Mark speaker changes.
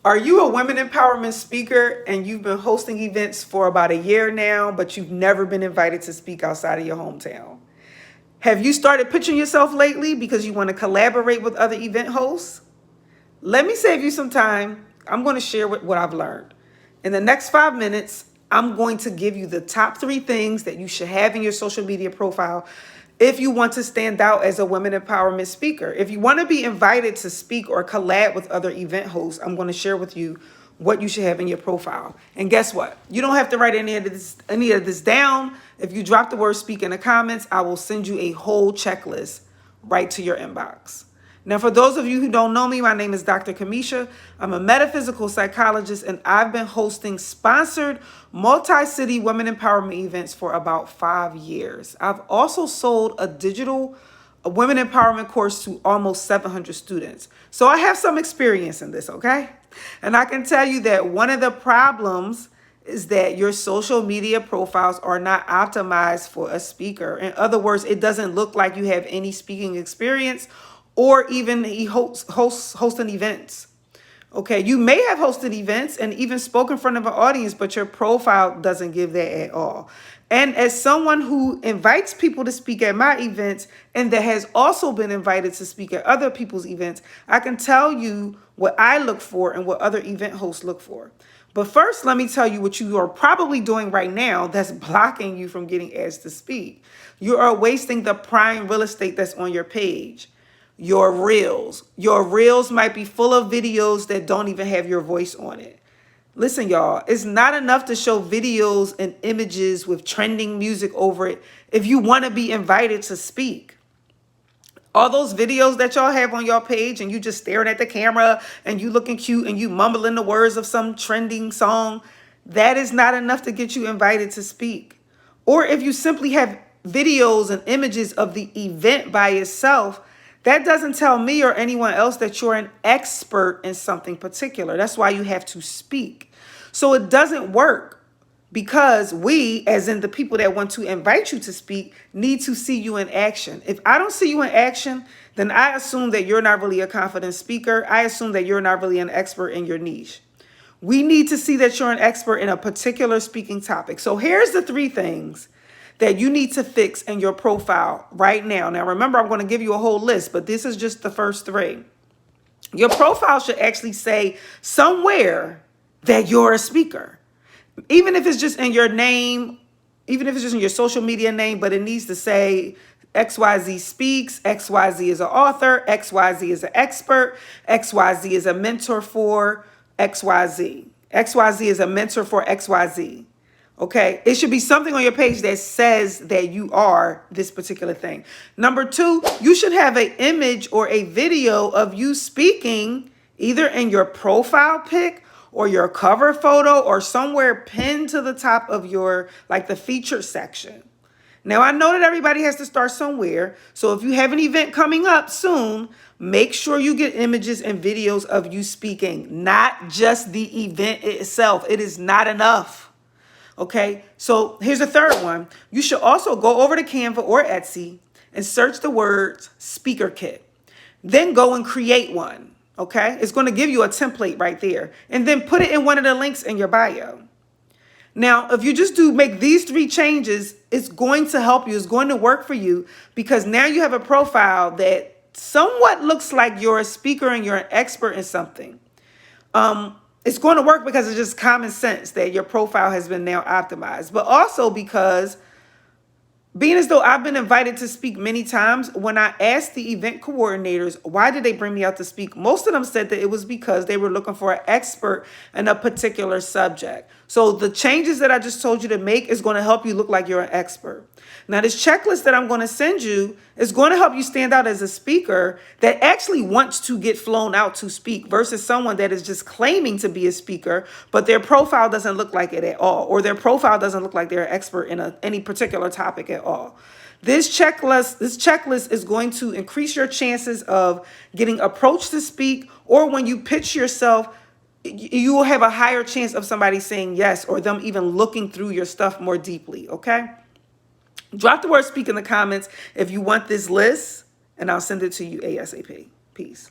Speaker 1: Are you a women empowerment speaker and you've been hosting events for about a year now, but you've never been invited to speak outside of your hometown? Have you started pitching yourself lately because you want to collaborate with other event hosts? Let me save you some time. I'm going to share what I've learned. In the next 5 minutes, I'm going to give you the top 3 things that you should have in your social media profile if you want to stand out as a women empowerment speaker. If you want to be invited to speak or collab with other event hosts, I'm going to share with you what you should have in your profile. And guess what? You don't have to write any of this down. If you drop the word speak in the comments, I will send you a whole checklist right to your inbox. Now, for those of you who don't know me, my name is Dr. Kamisha. I'm a metaphysical psychologist, and I've been hosting sponsored multi-city women empowerment events for about 5 years. I've also sold a digital women empowerment course to almost 700 students. So I have some experience in this, okay? And I can tell you that one of the problems is that your social media profiles are not optimized for a speaker. In other words, it doesn't look like you have any speaking experience or even hosting events. Okay, you may have hosted events and even spoken in front of an audience, but your profile doesn't give that at all. And as someone who invites people to speak at my events and that has also been invited to speak at other people's events, I can tell you what I look for and what other event hosts look for. But first, let me tell you what you are probably doing right now that's blocking you from getting asked to speak. You are wasting the prime real estate that's on your page. Your reels. Your reels might be full of videos that don't even have your voice on it. Listen, y'all, it's not enough to show videos and images with trending music over it if you want to be invited to speak. All those videos that y'all have on your page and you just staring at the camera and you looking cute and you mumbling the words of some trending song, that is not enough to get you invited to speak. Or if you simply have videos and images of the event by itself, that doesn't tell me or anyone else that you're an expert in something particular. That's why you have to speak. So it doesn't work because we, as in the people that want to invite you to speak, need to see you in action. If I don't see you in action, then I assume that you're not really a confident speaker. I assume that you're not really an expert in your niche. We need to see that you're an expert in a particular speaking topic. So here's the 3 things that you need to fix in your profile right now. Now, remember, I'm going to give you a whole list, but this is just the first 3. Your profile should actually say somewhere that you're a speaker. Even if it's just in your name, even if it's just in your social media name, but it needs to say XYZ speaks, XYZ is an author, XYZ is an expert, XYZ is a mentor for XYZ. XYZ is a mentor for XYZ. Okay, it should be something on your page that says that you are this particular thing. Number 2, you should have an image or a video of you speaking either in your profile pic or your cover photo or somewhere pinned to the top of your, like the featured section. Now, I know that everybody has to start somewhere. So if you have an event coming up soon, make sure you get images and videos of you speaking, not just the event itself. It is not enough. Okay, so here's a third one. You should also go over to Canva or Etsy and search the words speaker kit. Then go and create one. Okay, it's going to give you a template right there. And then put it in one of the links in your bio. Now, if you just make these 3 changes, it's going to help you. It's going to work for you because now you have a profile that somewhat looks like you're a speaker and you're an expert in something. It's going to work because it's just common sense that your profile has been now optimized, but also because being as though I've been invited to speak many times, when I asked the event coordinators, why did they bring me out to speak? Most of them said that it was because they were looking for an expert in a particular subject. So the changes that I just told you to make is going to help you look like you're an expert. Now, this checklist that I'm going to send you is going to help you stand out as a speaker that actually wants to get flown out to speak versus someone that is just claiming to be a speaker, but their profile doesn't look like it at all, or their profile doesn't look like they're an expert in any particular topic at all. This checklist is going to increase your chances of getting approached to speak, or when you pitch yourself, you will have a higher chance of somebody saying yes or them even looking through your stuff more deeply, okay? Drop the word speak in the comments if you want this list, and I'll send it to you ASAP. Peace.